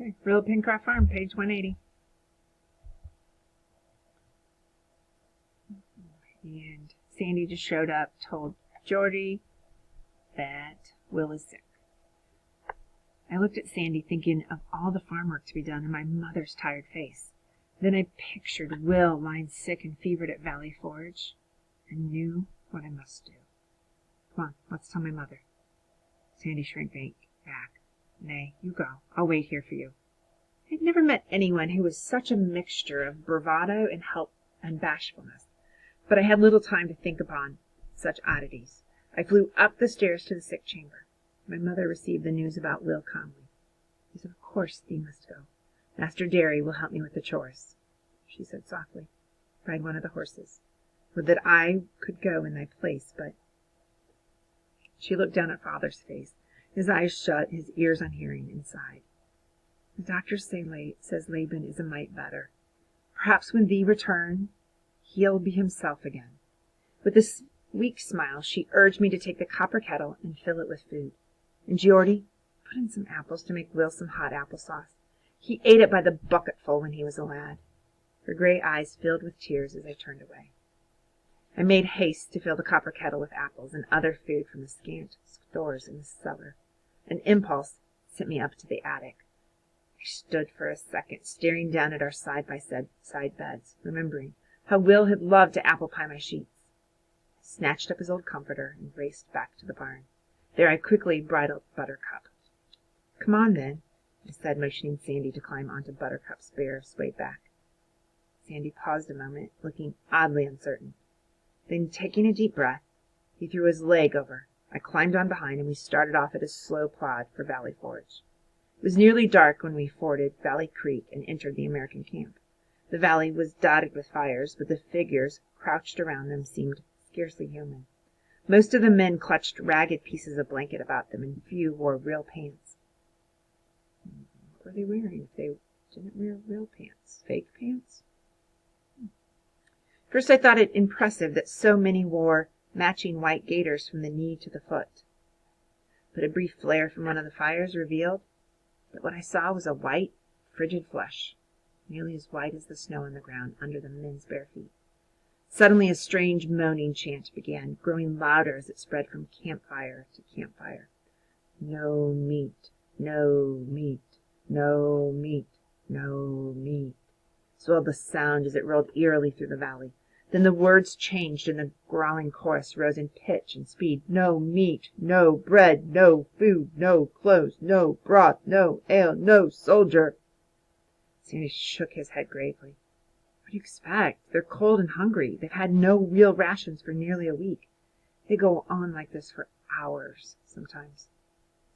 Okay, Riddle Pencroft Farm, page 180. And Sandy just showed up, told Geordie that Will is sick. I looked at Sandy, thinking of all the farm work to be done and my mother's tired face. Then I pictured Will lying sick and fevered at Valley Forge, and knew what I must do. Come on, let's tell my mother. Sandy shrank back. Nay, you go. I'll wait here for you. I had never met anyone who was such a mixture of bravado and help and bashfulness, but I had little time to think upon such oddities. I flew up the stairs to the sick chamber. My mother received the news about Will calmly. She said, "Of course thee must go. Master Derry will help me with the chores," she said softly. "Ride one of the horses. Would that I could go in thy place, but—" She looked down at father's face, his eyes shut, his ears on hearing, and sighed. "The doctor says Laban is a mite better. Perhaps when thee return, he'll be himself again." With a weak smile, she urged me to take the copper kettle and fill it with food. "And Geordie, put in some apples to make Will some hot apple sauce. He ate it by the bucketful when he was a lad." Her gray eyes filled with tears as I turned away. I made haste to fill the copper kettle with apples and other food from the scant stores in the cellar. An impulse sent me up to the attic. I stood for a second, staring down at our side-by-side beds, remembering how Will had loved to apple pie my sheets. I snatched up his old comforter and raced back to the barn. There I quickly bridled Buttercup. "Come on, then," I said, motioning Sandy to climb onto Buttercup's bare, swayed back. Sandy paused a moment, looking oddly uncertain. Then, taking a deep breath, he threw his leg over. I climbed on behind, and we started off at a slow plod for Valley Forge. It was nearly dark when we forded Valley Creek and entered the American camp. The valley was dotted with fires, but the figures crouched around them seemed scarcely human. Most of the men clutched ragged pieces of blanket about them, and few wore real pants. What were they wearing if they didn't wear real pants? Fake pants? First I thought it impressive that so many wore matching white gaiters from the knee to the foot. But a brief flare from one of the fires revealed that what I saw was a white, frigid flesh, nearly as white as the snow on the ground under the men's bare feet. Suddenly a strange moaning chant began, growing louder as it spread from campfire to campfire. "No meat, no meat, no meat, no meat," swelled the sound as it rolled eerily through the valley. Then the words changed, and the growling chorus rose in pitch and speed. "No meat, no bread, no food, no clothes, no broth, no ale, no soldier." Sandy shook his head gravely. "What do you expect? They're cold and hungry. They've had no real rations for nearly a week. They go on like this for hours sometimes.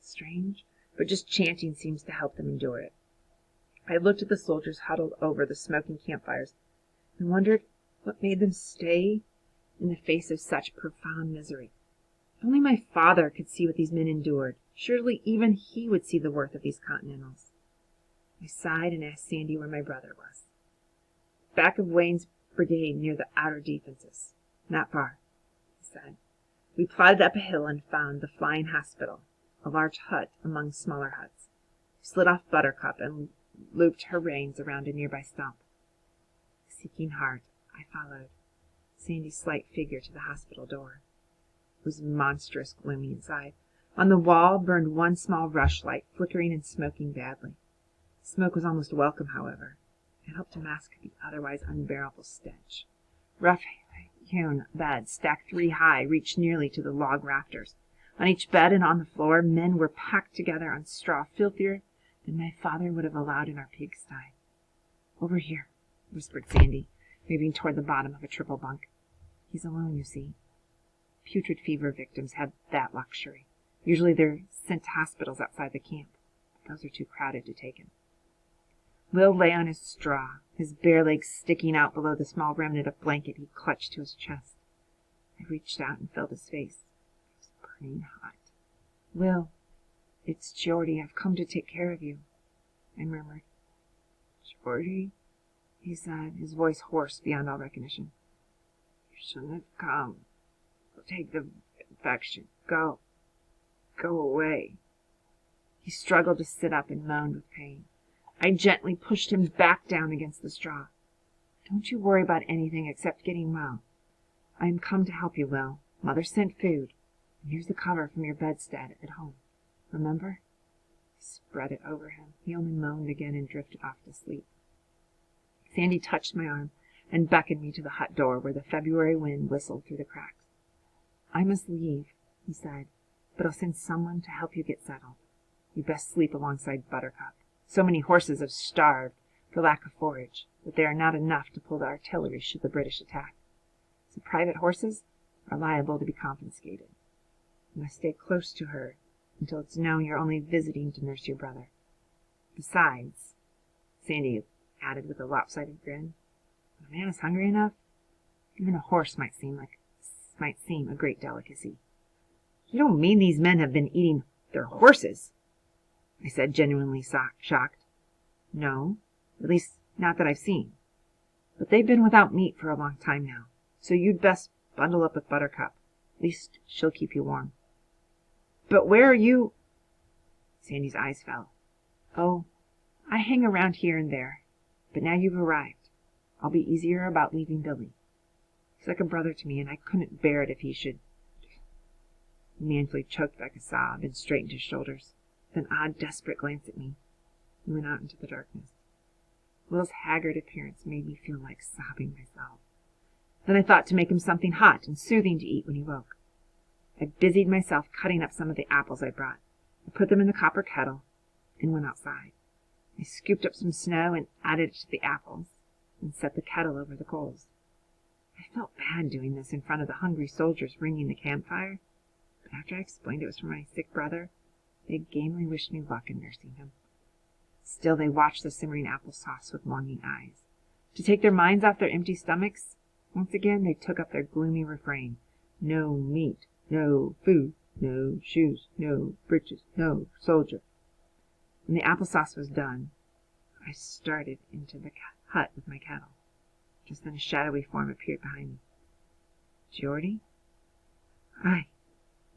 Strange, but just chanting seems to help them endure it." I looked at the soldiers huddled over the smoking campfires and wondered what made them stay in the face of such profound misery. If only my father could see what these men endured, surely even he would see the worth of these Continentals. I sighed and asked Sandy where my brother was. "Back of Wayne's brigade near the outer defenses. Not far," he said. We plodded up a hill and found the Flying Hospital, a large hut among smaller huts. We slid off Buttercup and looped her reins around a nearby stump. With a seeking heart, I followed Sandy's slight figure to the hospital door. It was monstrous gloomy inside. On the wall burned one small rushlight, flickering and smoking badly. The smoke was almost welcome, however. It helped to mask the otherwise unbearable stench. Rough-hewn beds, stacked 3 high, reached nearly to the log rafters. On each bed and on the floor, men were packed together on straw filthier than my father would have allowed in our pigsty. "Over here," whispered Sandy, moving toward the bottom of a triple bunk. "He's alone, you see. Putrid fever victims have that luxury. Usually they're sent to hospitals outside the camp, but those are too crowded to take him." Will lay on his straw, his bare legs sticking out below the small remnant of blanket he clutched to his chest. I reached out and felt his face. It was burning hot. "Will, it's Geordie. I've come to take care of you," I murmured. "Geordie?" he said, his voice hoarse beyond all recognition. "You shouldn't have come. You'll take the infection. Go. Go away." He struggled to sit up and moaned with pain. I gently pushed him back down against the straw. Don't you worry about anything except getting well. I am come to help you, Will. Mother sent food, and here's the cover from your bedstead at home. Remember? I spread it over him. He only moaned again and drifted off to sleep. Sandy touched my arm and beckoned me to the hut door where the February wind whistled through the cracks. I must leave, he said, but I'll send someone to help you get settled. You'd best sleep alongside Buttercup. So many horses have starved for lack of forage that there are not enough to pull the artillery should the British attack. So private horses are liable to be confiscated. You must stay close to her until it's known you're only visiting to nurse your brother. Besides, Sandy added with a lopsided grin, when a man is hungry enough, even a horse might seem a great delicacy. You don't mean these men have been eating their horses? I said, genuinely shocked. No, at least not that I've seen. But they've been without meat for a long time now, so you'd best bundle up with Buttercup. At least she'll keep you warm. But where are you? Sandy's eyes fell. Oh, I hang around here and there, but now you've arrived, I'll be easier about leaving Billy. He's like a brother to me, and I couldn't bear it if he should. He manfully choked back a sob and straightened his shoulders, with an odd, desperate glance at me. He went out into the darkness. Will's haggard appearance made me feel like sobbing myself. Then I thought to make him something hot and soothing to eat when he woke. I busied myself cutting up some of the apples I brought. I put them in the copper kettle and went outside. I scooped up some snow and added it to the apples and set the kettle over the coals. I felt bad doing this in front of the hungry soldiers ringing the campfire, but after I explained it was for my sick brother, they gamely wished me luck in nursing him. Still they watched the simmering applesauce with longing eyes. To take their minds off their empty stomachs, once again they took up their gloomy refrain. No meat, no food, no shoes, no breeches, no soldier. When the applesauce was done, I started into the hut with my kettle. Just then a shadowy form appeared behind me. Geordie? I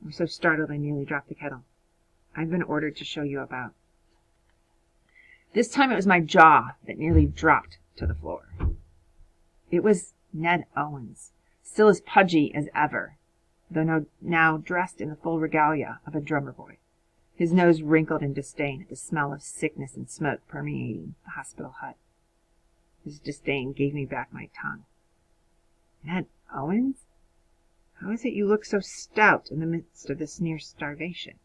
was so startled I nearly dropped the kettle. I've been ordered to show you about. This time it was my jaw that nearly dropped to the floor. It was Ned Owens, still as pudgy as ever, though now dressed in the full regalia of a drummer boy, his nose wrinkled in disdain at the smell of sickness and smoke permeating the hospital hut. His disdain gave me back my tongue. Ned Owens? How is it you look so stout in the midst of this near starvation?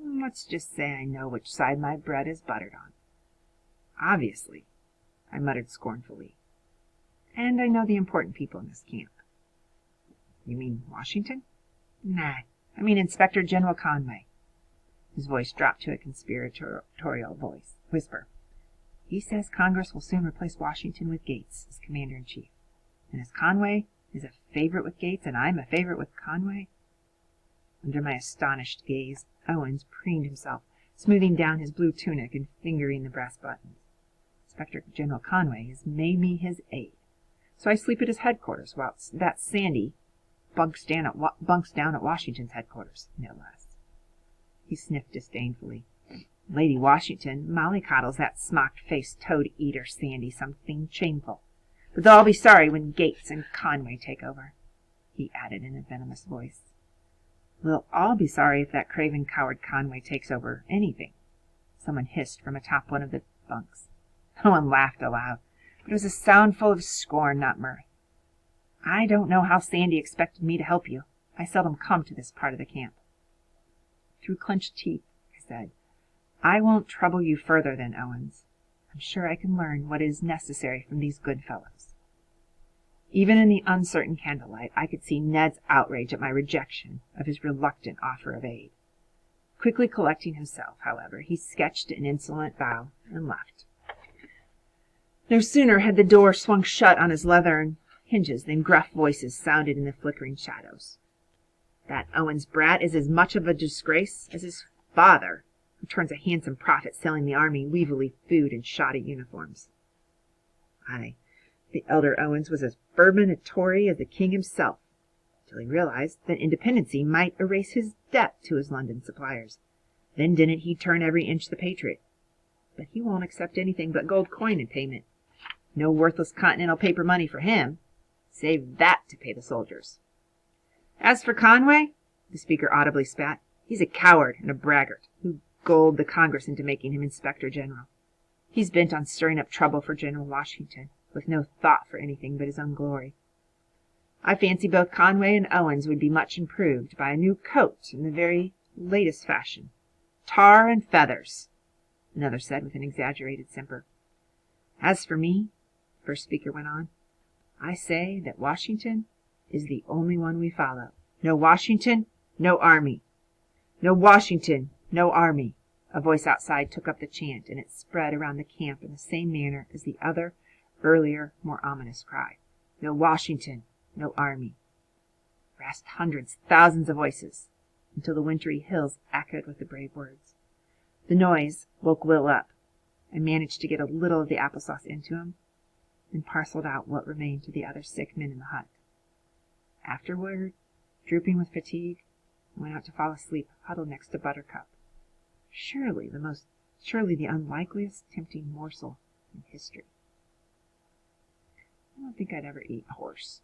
Let's just say I know which side my bread is buttered on. Obviously, I muttered scornfully. And I know the important people in this camp. You mean Washington? Nah, I mean Inspector General Conway. His voice dropped to a conspiratorial whisper. He says Congress will soon replace Washington with Gates as Commander-in-Chief. And as Conway is a favorite with Gates and I'm a favorite with Conway. Under my astonished gaze, Owens preened himself, smoothing down his blue tunic and fingering the brass buttons. Inspector General Conway has made me his aide, so I sleep at his headquarters while that Sandy bunks down at Washington's headquarters, no less. He sniffed disdainfully. Lady Washington mollycoddles that smock-faced toad-eater Sandy something shameful. But they'll all be sorry when Gates and Conway take over, he added in a venomous voice. We'll all be sorry if that craven coward Conway takes over anything, someone hissed from atop one of the bunks. No one laughed aloud, but it was a sound full of scorn, not mirth. I don't know how Sandy expected me to help you. I seldom come to this part of the camp. Through clenched teeth, I said, I won't trouble you further then, Owens. I'm sure I can learn what is necessary from these good fellows. Even in the uncertain candlelight, I could see Ned's outrage at my rejection of his reluctant offer of aid. Quickly collecting himself, however, he sketched an insolent bow and left. No sooner had the door swung shut on his leathern hinges than gruff voices sounded in the flickering shadows. That Owens brat is as much of a disgrace as his father, who turns a handsome profit selling the army weevilly food and shoddy uniforms. Aye, the elder Owens was as bourbon a Tory as the king himself, till he realized that independency might erase his debt to his London suppliers. Then didn't he turn every inch the patriot. but he won't accept anything but gold coin in payment. No worthless continental paper money for him. Save that to pay the soldiers. As for Conway, the speaker audibly spat, he's a coward and a braggart who gulled the Congress into making him Inspector General. He's bent on stirring up trouble for General Washington, with no thought for anything but his own glory. I fancy both Conway and Owens would be much improved by a new coat in the very latest fashion. Tar and feathers, another said with an exaggerated simper. As for me, the first speaker went on, I say that Washington is the only one we follow. No Washington, no army. No Washington, no army. A voice outside took up the chant, and it spread around the camp in the same manner as the other, earlier, more ominous cry. No Washington, no army. Rasped hundreds, thousands of voices, until the wintry hills echoed with the brave words. The noise woke Will up. I managed to get a little of the applesauce into him, then parceled out what remained to the other sick men in the hut. Afterward, drooping with fatigue, I went out to fall asleep, huddled next to Buttercup. Surely the unlikeliest tempting morsel in history. I don't think I'd ever eat horse.